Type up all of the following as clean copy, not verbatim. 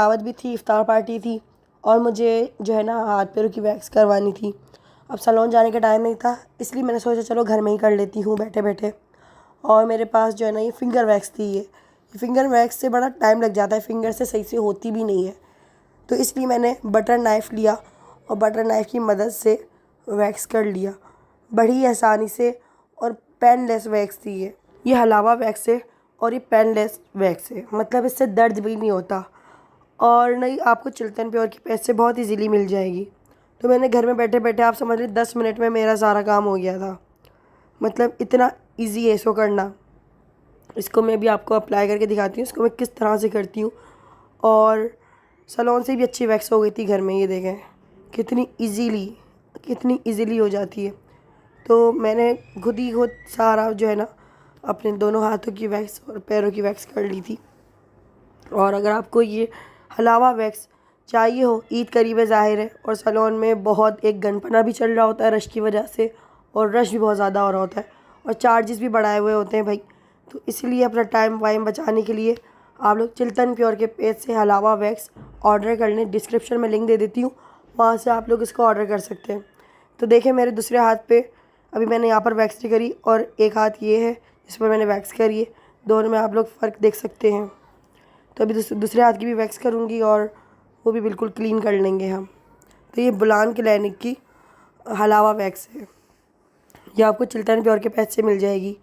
दावत भी थी, इफ्तार पार्टी थी और मुझे जो है ना हाथ पैरों की वैक्स करवानी थी। अब सैलून जाने का टाइम नहीं था, इसलिए मैंने सोचा चलो घर में ही कर लेती हूँ बैठे बैठे। और मेरे पास जो है ना ये फिंगर वैक्स थी। ये फिंगर वैक्स से बड़ा टाइम लग जाता है, फिंगर से सही से होती भी नहीं है। तो इसलिए मैंने बटर नाइफ़ लिया और बटर नाइफ़ की मदद से वैक्स कर लिया बड़ी आसानी से। और पेनलेस वैक्स थी ये हलावा वैक्स है और ये पेनलेस वैक्स है, मतलब इससे दर्द भी नहीं होता और नहीं आपको चिल्तन प्योर की पेस्ट से बहुत इजीली मिल जाएगी। तो मैंने घर में बैठे बैठे आप समझ लीजिए 10 मिनट में मेरा सारा काम हो गया था। मतलब इतना इजी है इसको करना। इसको मैं भी आपको अप्लाई करके दिखाती हूँ इसको मैं किस तरह से करती हूँ। और सैलून से भी अच्छी वैक्स हो गई थी घर में, ये देखें कितनी इजीली हो जाती है। तो मैंने खुद सारा जो है ना अपने दोनों हाथों की वैक्स और पैरों की वैक्स कर ली थी। और अगर आपको ये हलावा वैक्स चाहिए हो, ईद करीब है ज़ाहिर है, और सैलून में बहुत एक गनपना भी चल रहा होता है रश की वजह से, और रश भी बहुत ज़्यादा हो रहा होता है और चार्जेस भी बढ़ाए हुए होते हैं भाई। तो इसलिए अपना टाइम वाइम बचाने के लिए आप लोग चिल्तन प्योर के पेज से हलावा वैक्स ऑर्डर कर लें। डिस्क्रिप्शन में लिंक दे देती हूँ, वहाँ से आप लोग इसको ऑर्डर कर सकते हैं। तो देखें मेरे दूसरे हाथ पे अभी मैंने यहाँ पर वैक्स नहीं करी और एक हाथ ये है जिस पर मैंने वैक्स करी है, दोनों में आप लोग फ़र्क देख सकते हैं। तो अभी दूसरे हाथ की भी वैक्स करूँगी और वो भी बिल्कुल क्लीन कर लेंगे हम। तो ये बुलान क्लिनिक की हलावा वैक्स है, ये आपको चिल्तन प्योर के पैसे से मिल जाएगी।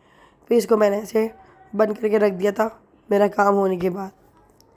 फिर इसको मैंने ऐसे बंद करके रख दिया था मेरा काम होने के बाद।